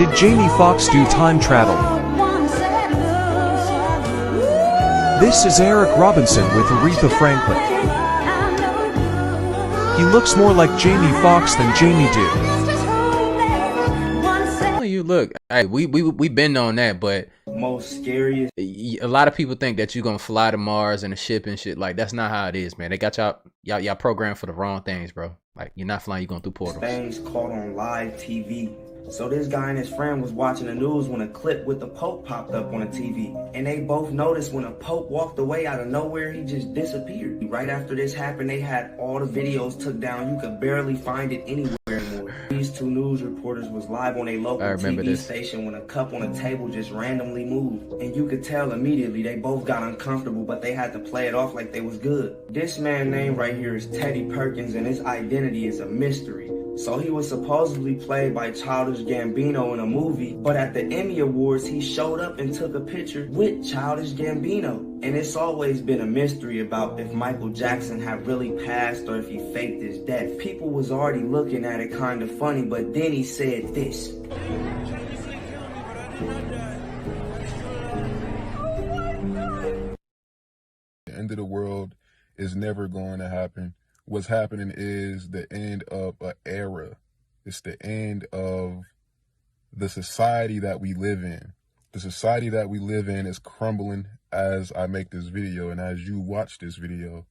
Did Jamie Foxx do time travel? This is Eric Robinson with Aretha Franklin. He looks more like Jamie Foxx than Jamie do. You look, we been on that, but most scariest. A lot of people think that you're gonna fly to Mars in a ship and shit. Like, that's not how it is, man. They got y'all programmed for the wrong things, bro. Like, you're not flying, you're going through portals. Things caught on live TV. So this guy and his friend was watching the news when a clip with the Pope popped up on the TV. And they both noticed when a Pope walked away out of nowhere, he just disappeared. Right after this happened, they had all the videos took down. You could barely find it anywhere anymore. These two news reporters was live on a local TV station when a cup on a table just randomly moved. And you could tell immediately they both got uncomfortable, but they had to play it off like they was good. This man's name right here is Teddy Perkins, and his identity is a mystery. So he was supposedly played by Childish Gambino in a movie, but at the Emmy Awards, he showed up and took a picture with Childish Gambino. And it's always been a mystery about if Michael Jackson had really passed or if he faked his death. People was already looking at it kind of funny, but then he said this. The end of the world is never going to happen. What's happening is the end of an era. It's the end of the society that we live in. The society that we live in is crumbling as I make this video and as you watch this video.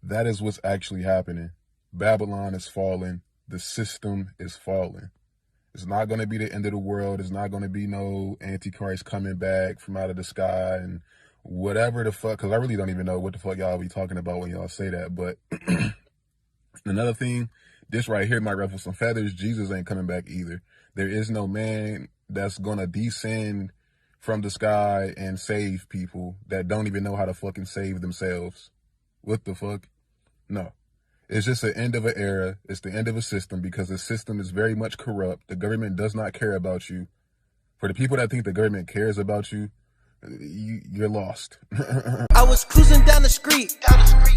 That is what's actually happening. Babylon is falling. The system is falling. It's not going to be the end of the world. It's not going to be no Antichrist coming back from out of the sky and whatever the fuck, because I really don't even know what the fuck y'all be talking about when y'all say that. But another thing, this right here might ruffle some feathers. Jesus ain't coming back either. There is no man that's gonna descend from the sky and save people that don't even know how to fucking save themselves. What the fuck? No. It's just the end of an era. It's the end of a system, because the system is very much corrupt. The government does not care about you. For the people that think the government cares about you, you're lost. I was cruising down the street,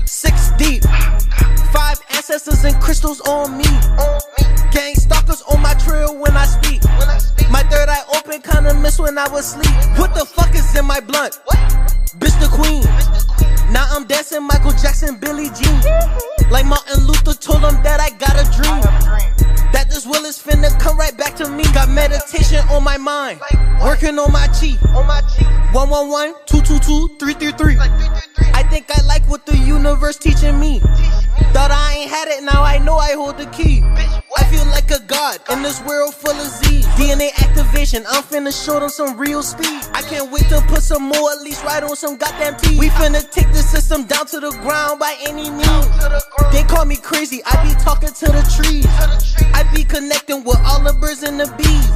6 deep, 5 ancestors and crystals on me. Gang stalkers on my trail when I speak. My third eye open, kinda miss when I was asleep. What the fuck is in my blunt? Bitch the queen. Now I'm dancing Michael Jackson, Billie Jean. Like Martin Luther told him that I got a dream. That this will is finna come right back to me. Got meditation on my mind, working on my chi. 111, 222, 333. I think I like what the universe teaching me. Thought I ain't had it, now I know I hold the key. I feel like a god in this world full of Z's. DNA activation, I'm finna show them some real speed. I can't wait to put some more, at least right on some goddamn teeth. We finna take the system down to the ground by any means. They call me crazy, I be talking to the trees. I be connecting with all the birds and the bees.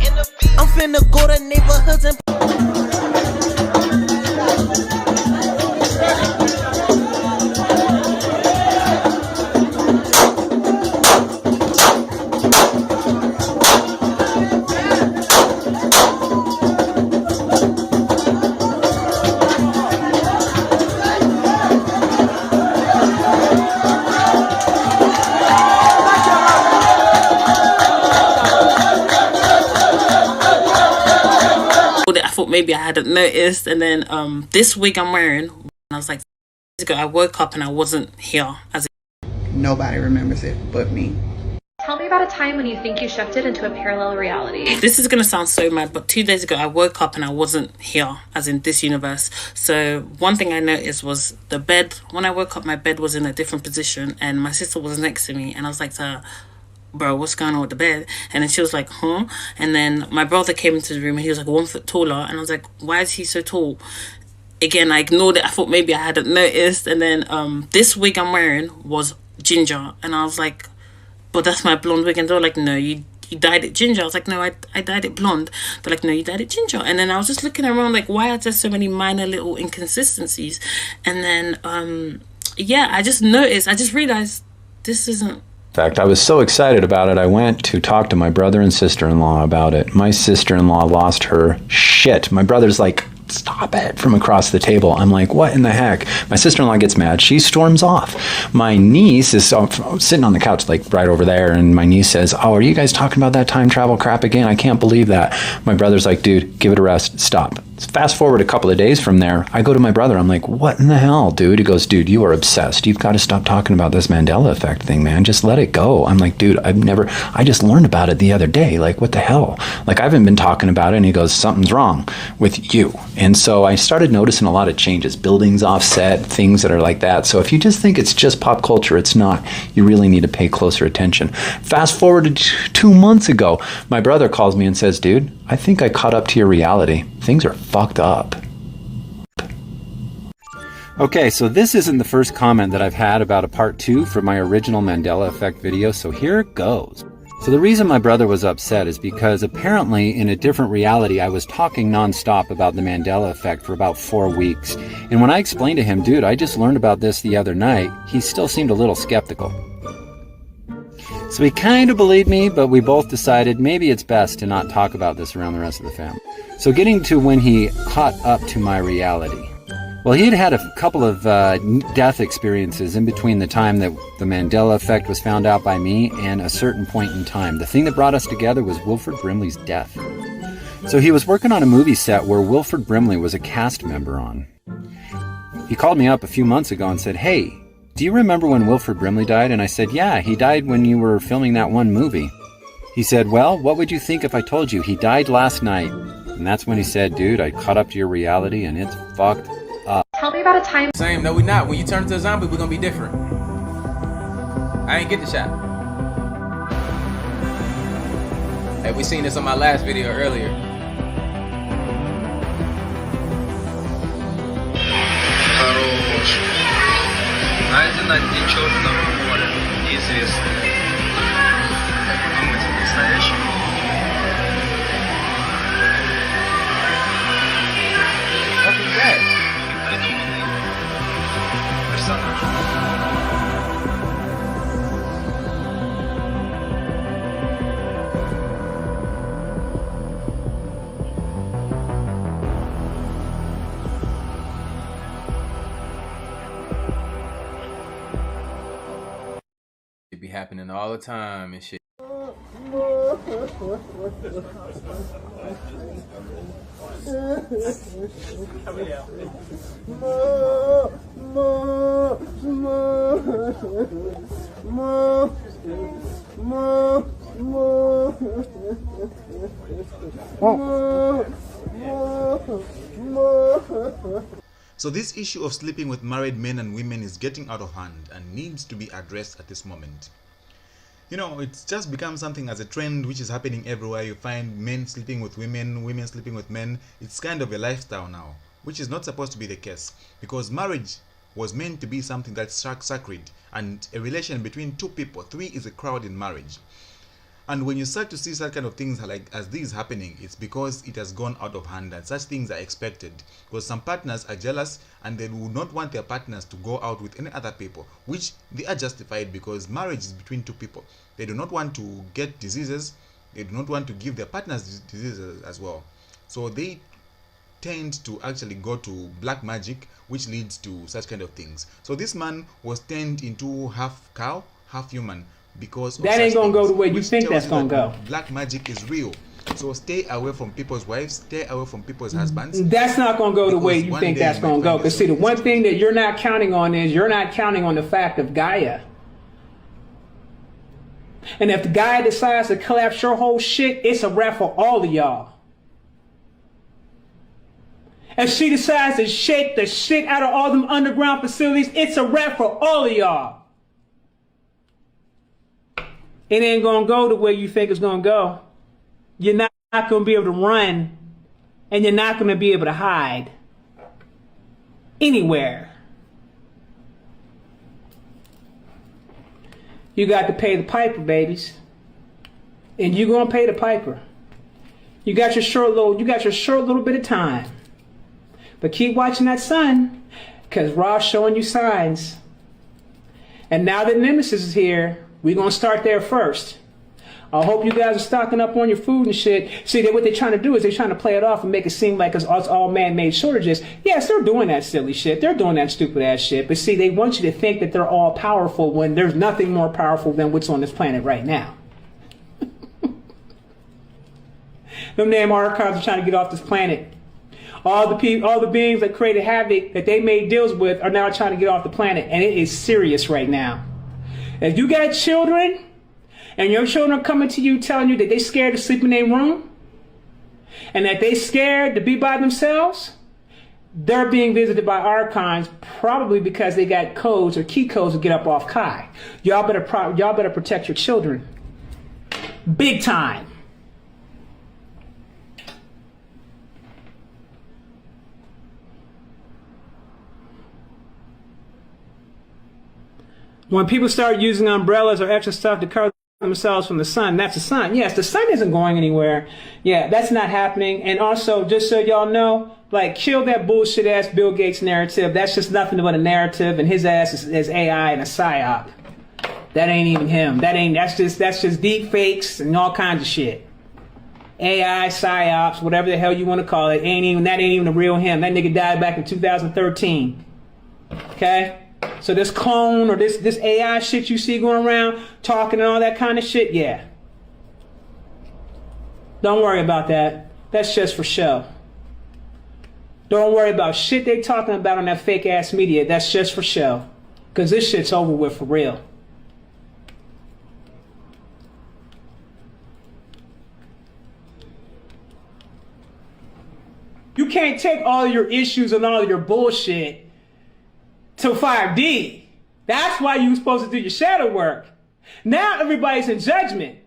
I'm finna go to neighborhoods and I thought maybe I hadn't noticed, and then this wig I'm wearing, I was like, I woke up and I wasn't here. Nobody remembers it but me. Tell me about a time when you think you shifted into a parallel reality. This is gonna sound so mad, but 2 days ago I woke up and I wasn't here, as in this universe. So one thing I noticed was the bed. When I woke up, my bed was in a different position, and my sister was next to me, and I was like to her, bro, what's going on with the bed? And then she was like, huh? And then my brother came into the room and he was like 1 foot taller, and I was like, why is he so tall? Again, I ignored it. I thought maybe I hadn't noticed. And then this wig I'm wearing was ginger, and I was like, but that's my blonde wig. And they're like, no, you dyed it ginger. I was like, no, I dyed it blonde. They're like, no, you dyed it ginger. And then I was just looking around like, why are there so many minor little inconsistencies? And then yeah, I just noticed, I just realized this isn't. In fact, I was so excited about it, I went to talk to my brother and sister-in-law about it. My sister-in-law lost her shit. My brother's like stop it, from across the table. I'm like, what in the heck? My sister-in-law gets mad. She storms off. My niece is sitting on the couch, like right over there, and my niece says, oh, are you guys talking about that time travel crap again? I can't believe that. My brother's like, dude, give it a rest. Stop. Fast forward a couple of days from there, I go to my brother. I'm like, what in the hell, dude? He goes, dude, you are obsessed. You've got to stop talking about this Mandela effect thing, man. Just let it go. I'm like, dude, I just learned about it the other day. Like, what the hell? Like, I haven't been talking about it. And he goes, something's wrong with you. And so I started noticing a lot of changes, buildings offset, things that are like that. So if you just think it's just pop culture, it's not. You really need to pay closer attention. Fast forward to 2 months ago, my brother calls me and says, dude, I think I caught up to your reality. Things are fucked up. Okay, so this isn't the first comment that I've had about a part 2 for my original Mandela Effect video, so here it goes. So the reason my brother was upset is because apparently in a different reality I was talking nonstop about the Mandela Effect for about 4 weeks. And when I explained to him, dude, I just learned about this the other night, he still seemed a little skeptical. So he kind of believed me, but we both decided maybe it's best to not talk about this around the rest of the family. So getting to when he caught up to my reality. Well, he had had a couple of death experiences in between the time that the Mandela Effect was found out by me and a certain point in time. The thing that brought us together was Wilford Brimley's death. So he was working on a movie set where Wilford Brimley was a cast member on. He called me up a few months ago and said, hey, do you remember when Wilford Brimley died? And I said, yeah, he died when you were filming that one movie. He said, well, what would you think if I told you he died last night? And that's when he said, dude, I caught up to your reality and it's fucked up. Tell me about a time. Same, no, we not. When you turn into a zombie, we're gonna be different. I ain't get the shot. Hey, we seen this on my last video earlier. Найдено на дне Черного моря. Неизвестно. Думаете, настоящий? Придуманный персонаж. It be happening all the time and shit. So this issue of sleeping with married men and women is getting out of hand and needs to be addressed at this moment. You know, it's just become something as a trend which is happening everywhere. You find men sleeping with women, women sleeping with men. It's kind of a lifestyle now, which is not supposed to be the case, because marriage was meant to be something that's sacred and a relation between two people. 3 is a crowd in marriage. And when you start to see such kind of things like as these happening, it's because it has gone out of hand, and such things are expected because some partners are jealous and they would not want their partners to go out with any other people, which they are justified because marriage is between two people. They do not want to get diseases. They do not want to give their partners diseases as well. So they tend to actually go to black magic, which leads to such kind of things. So this man was turned into half cow, half human, because that ain't gonna go the way you think that's gonna go. Black magic is real. So stay away from people's wives, stay away from people's husbands. That's not gonna go the way you think that's gonna go. Because see, the one thing that you're not counting on is you're not counting on the fact of Gaia. And if the guy decides to collapse your whole shit, it's a wrap for all of y'all. If she decides to shake the shit out of all them underground facilities, it's a wrap for all of y'all. It ain't gonna go the way you think it's gonna go. You're not gonna be able to run, and you're not gonna be able to hide anywhere. You got to pay the piper, babies, and you're gonna pay the piper. You got your short little bit of time, but keep watching that sun, cause Ra's showing you signs. And now that Nemesis is here, we're going to start there first. I hope you guys are stocking up on your food and shit. See, what they're trying to do is they're trying to play it off and make it seem like it's all man-made shortages. Yes, they're doing that silly shit. They're doing that stupid ass shit. But see, they want you to think that they're all powerful when there's nothing more powerful than what's on this planet right now. Them damn archives are trying to get off this planet. All the beings that created havoc that they made deals with are now trying to get off the planet, and it is serious right now. If you got children, and your children are coming to you telling you that they scared to sleep in their room, and that they scared to be by themselves, they're being visited by archons, probably because they got codes or key codes to get up off Kai. Y'all better protect your children, big time. When people start using umbrellas or extra stuff to cover themselves from the sun, that's the sun. Yes, the sun isn't going anywhere. Yeah, that's not happening. And also, just so y'all know, like, kill that bullshit ass Bill Gates narrative. That's just nothing but a narrative, and his ass is AI and a psyop. That ain't even him. That's just deep fakes and all kinds of shit. AI, psyops, whatever the hell you want to call it, that ain't even the real him. That nigga died back in 2013. Okay? So this clone or this AI shit you see going around, talking and all that kind of shit, yeah. Don't worry about that. That's just for show. Don't worry about shit they talking about on that fake ass media. That's just for show. Because this shit's over with for real. You can't take all your issues and all your bullshit to 5D. That's why you were supposed to do your shadow work. Now everybody's in judgment.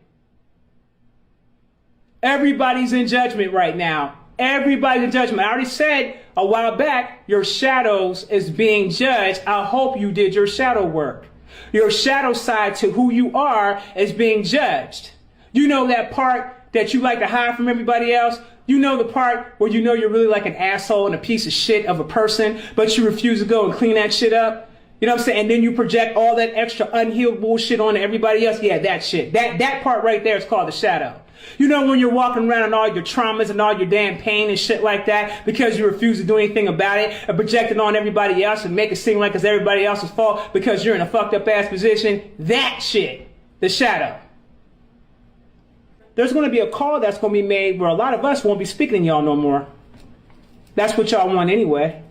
Everybody's in judgment right now. Everybody's in judgment. I already said a while back, your shadows is being judged. I hope you did your shadow work. Your shadow side to who you are is being judged. You know that part that you like to hide from everybody else? You know the part where you know you're really like an asshole and a piece of shit of a person, but you refuse to go and clean that shit up? You know what I'm saying? And then you project all that extra unhealed bullshit on everybody else? Yeah, that shit. That part right there is called the shadow. You know when you're walking around and all your traumas and all your damn pain and shit like that because you refuse to do anything about it and project it on everybody else and make it seem like it's everybody else's fault because you're in a fucked up ass position? That shit. The shadow. There's going to be a call that's going to be made where a lot of us won't be speaking to y'all no more. That's what y'all want anyway.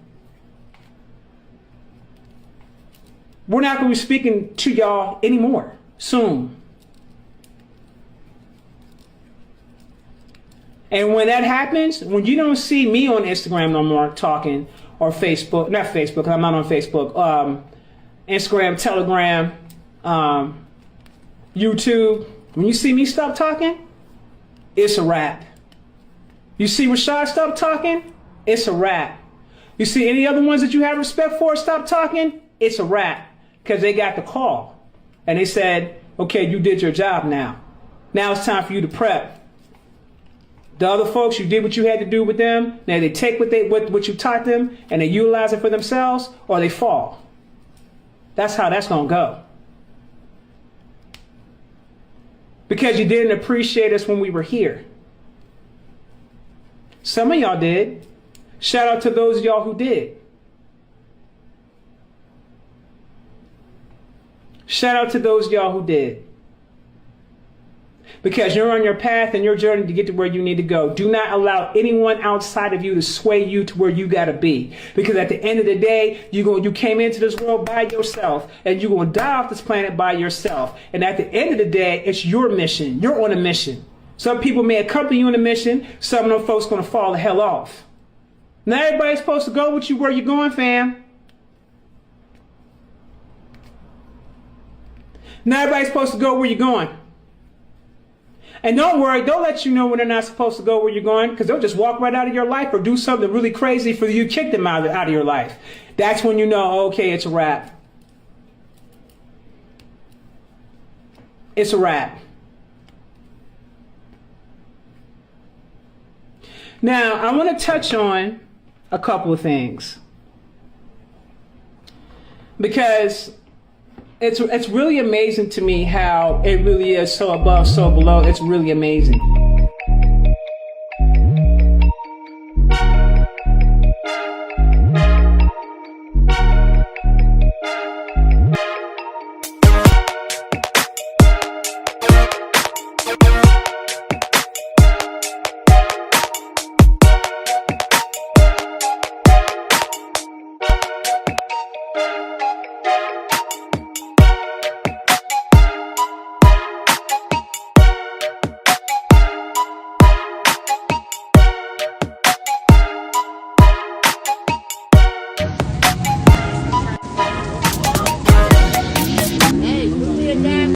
We're not going to be speaking to y'all anymore soon. And when that happens, when you don't see me on Instagram no more talking, or Facebook, not Facebook, I'm not on Facebook, Instagram, Telegram, YouTube, when you see me stop talking, it's a wrap. You see Rashad stop talking, it's a wrap. You see any other ones that you have respect for stop talking, it's a wrap. Because they got the call. And they said, okay, you did your job now. Now it's time for you to prep. The other folks, you did what you had to do with them. Now they take what you taught them and they utilize it for themselves, or they fall. That's how that's going to go. Because you didn't appreciate us when we were here. Some of y'all did. Shout out to those of y'all who did. Shout out to those of y'all who did. Because you're on your path and your journey to get to where you need to go. Do not allow anyone outside of you to sway you to where you got to be. Because at the end of the day, you came into this world by yourself. And you're going to die off this planet by yourself. And at the end of the day, it's your mission. You're on a mission. Some people may accompany you on a mission. Some of them folks going to fall the hell off. Not everybody's supposed to go with you where you're going, fam. Not everybody's supposed to go where you're going. And don't worry, they'll let you know when they're not supposed to go where you're going, because they'll just walk right out of your life or do something really crazy for you to kick them out of your life. That's when you know, okay, it's a wrap. It's a wrap. Now, I want to touch on a couple of things. Because It's really amazing to me how it really is so above, so below. It's really amazing.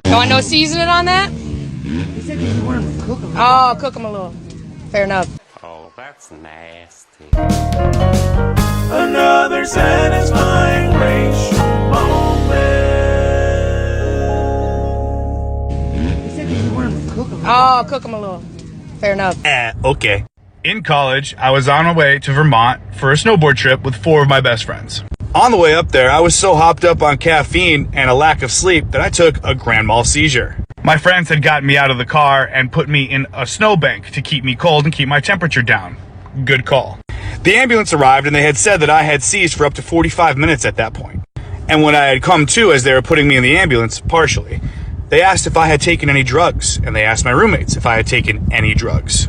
You want no seasoning on that? He said you want him to cook them. Oh, cook them a little. Fair enough. Oh, that's nasty. Another satisfying racial moment. He said you want him to cook them. Oh, cook them a little. Fair enough. Okay. In college, I was on my way to Vermont for a snowboard trip with 4 of my best friends. On the way up there, I was so hopped up on caffeine and a lack of sleep that I took a grand mal seizure. My friends had gotten me out of the car and put me in a snowbank to keep me cold and keep my temperature down. Good call. The ambulance arrived and they had said that I had seized for up to 45 minutes at that point. And when I had come to as they were putting me in the ambulance, partially, they asked if I had taken any drugs, and they asked my roommates if I had taken any drugs.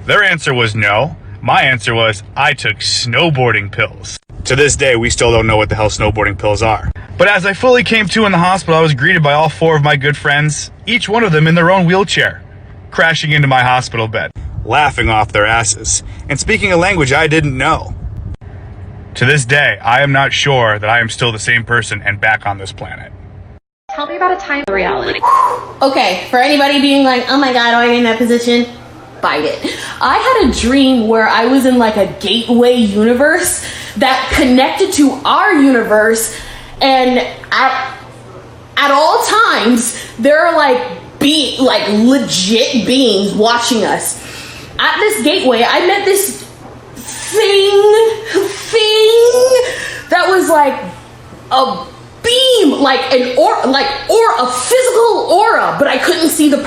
Their answer was no. My answer was I took snowboarding pills. To this day, we still don't know what the hell snowboarding pills are. But as I fully came to in the hospital, I was greeted by all 4 of my good friends, each one of them in their own wheelchair, crashing into my hospital bed, laughing off their asses, and speaking a language I didn't know. To this day, I am not sure that I am still the same person and back on this planet. Tell me about a time in reality. Okay, for anybody being like, oh my god, are you in that position? Bite it. I had a dream where I was in like a gateway universe that connected to our universe, and at all times there are like legit beings watching us. At this gateway, I met this thing that was like a beam, like an a physical aura, but I couldn't see the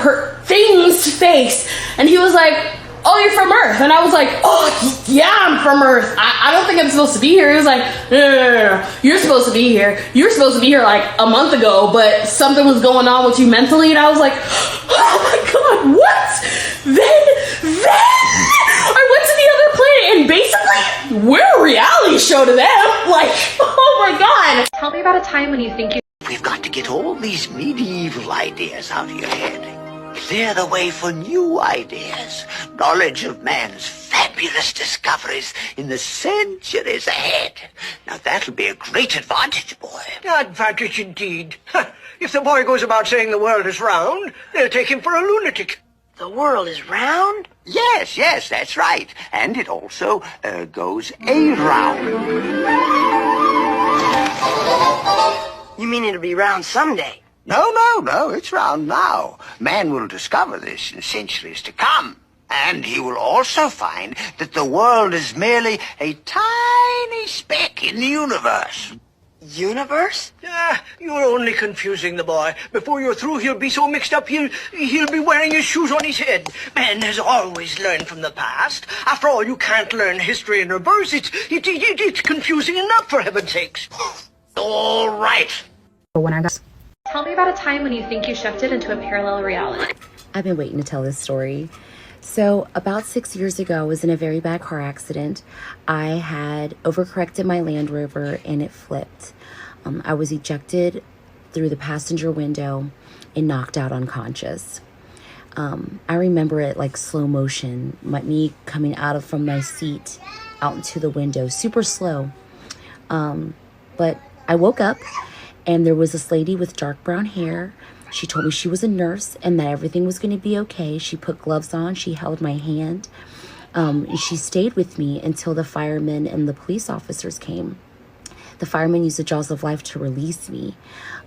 thing's face. And he was like, oh, you're from Earth. And I was like, oh, yeah, I'm from Earth. I don't think I'm supposed to be here. He was like, no. You're supposed to be here. You're supposed to be here like a month ago, but something was going on with you mentally. And I was like, oh my God, what? Then I went to the other planet, and basically we're a reality show to them. Like, oh my God. Tell me about a time when you think you... We've got to get all these medieval ideas out of your head. Clear the way for new ideas. Knowledge of man's fabulous discoveries in the centuries ahead. Now that'll be a great advantage, boy. Advantage indeed. If the boy goes about saying the world is round, they'll take him for a lunatic. The world is round? Yes, that's right. And it also goes around. You mean it'll be round someday? No, it's round now. Man will discover this in centuries to come. And he will also find that the world is merely a tiny speck in the universe. Universe? You're only confusing the boy. Before you're through, he'll be so mixed up, he'll be wearing his shoes on his head. Man has always learned from the past. After all, you can't learn history in reverse. It's confusing enough, for heaven's sakes. All right. Tell me about a time when you think you shifted into a parallel reality. I've been waiting to tell this story. So about 6 years ago, I was in a very bad car accident. I had overcorrected my Land Rover and it flipped. I was ejected through the passenger window and knocked out unconscious. I remember it like slow motion, me coming out from my seat out into the window, super slow. But I woke up and there was this lady with dark brown hair. She told me she was a nurse and that everything was going to be okay. She put gloves on. She held my hand. And she stayed with me until the firemen and the police officers came. The firemen used the jaws of life to release me.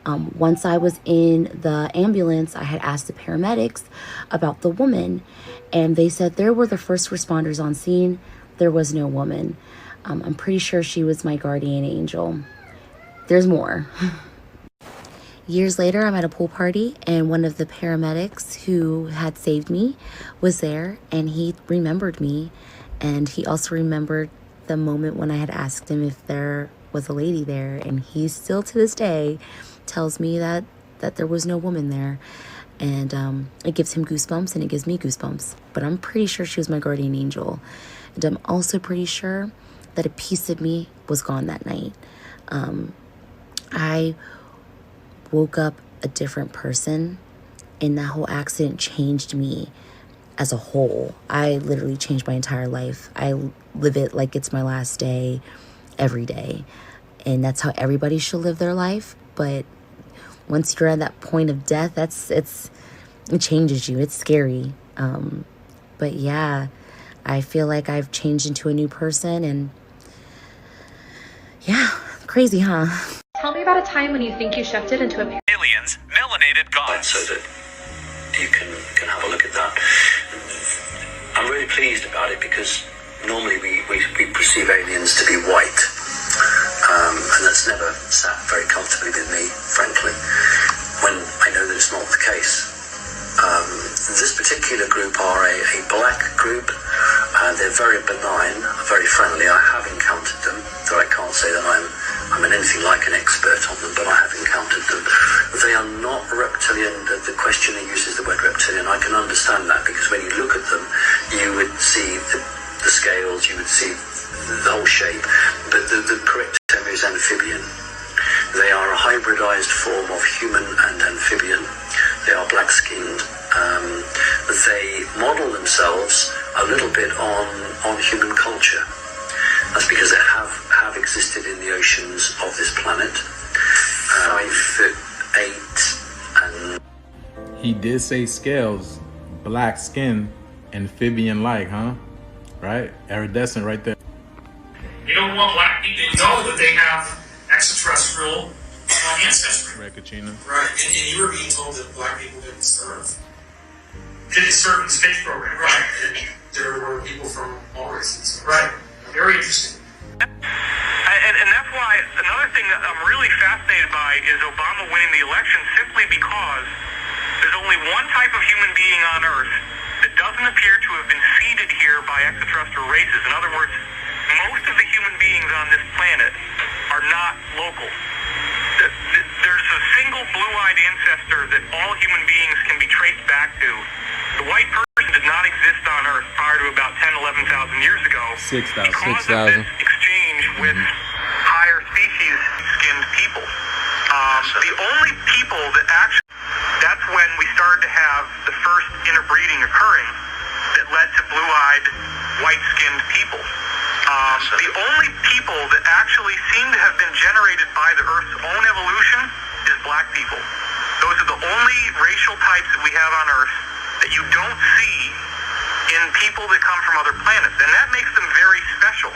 Once I was in the ambulance, I had asked the paramedics about the woman, and they said there were the first responders on scene. There was no woman. I'm pretty sure she was my guardian angel. There's more. Years later, I'm at a pool party, and one of the paramedics who had saved me was there, and he remembered me, and he also remembered the moment when I had asked him if there was a lady there, and he still to this day tells me that there was no woman there, and it gives him goosebumps, and it gives me goosebumps. But I'm pretty sure she was my guardian angel, and I'm also pretty sure that a piece of me was gone that night. I woke up a different person, and that whole accident changed me as a whole. I literally changed my entire life. I live it like it's my last day every day, and that's how everybody should live their life. But once you're at that point of death, it changes you. It's scary. But yeah, I feel like I've changed into a new person, and yeah, crazy, huh? Tell me about a time when you think you shifted into a Aliens, melanated gods. So that you can have a look at that. I'm really pleased about it because normally we perceive aliens to be white, and that's never sat very comfortably with me, frankly, when I know that it's not the case. This particular group are a black group. They're very benign, very friendly. I have encountered them, though I can't say that I'm anything like an expert on them, but I have encountered them. They are not reptilian. The questioner uses the word reptilian. I can understand that because when you look at them, you would see the scales, you would see the whole shape, but the correct term is amphibian. They are a hybridized form of human and amphibian. They are black-skinned. They model themselves a little bit on human culture. That's because they have existed in the oceans of this planet. 5'8" and... He did say scales, black skin, amphibian-like, huh? Right? Iridescent right there. You don't want black people to know that they have extraterrestrial ancestry. Right, Kachina? Right, and you were being told that black people didn't serve in the space program, right? And there were people from all races. Right, very interesting. And that's why another thing that I'm really fascinated by is Obama winning the election simply because there's only one type of human being on Earth that doesn't appear to have been seeded here by extraterrestrial races. In other words, most of the human beings on this planet are not local. There's a single blue-eyed ancestor that all human beings can be traced back to. The white person did not exist on Earth prior to about 10, 11,000 years ago. 6,000. Because of this exchange with higher species-skinned people. The only people that actually, that's when we started to have the first interbreeding occurring that led to blue-eyed, white-skinned people. The only people that actually seem to have been generated by the Earth's own evolution is black people. Those are the only racial types that we have on Earth that you don't see in people that come from other planets, and that makes them very special.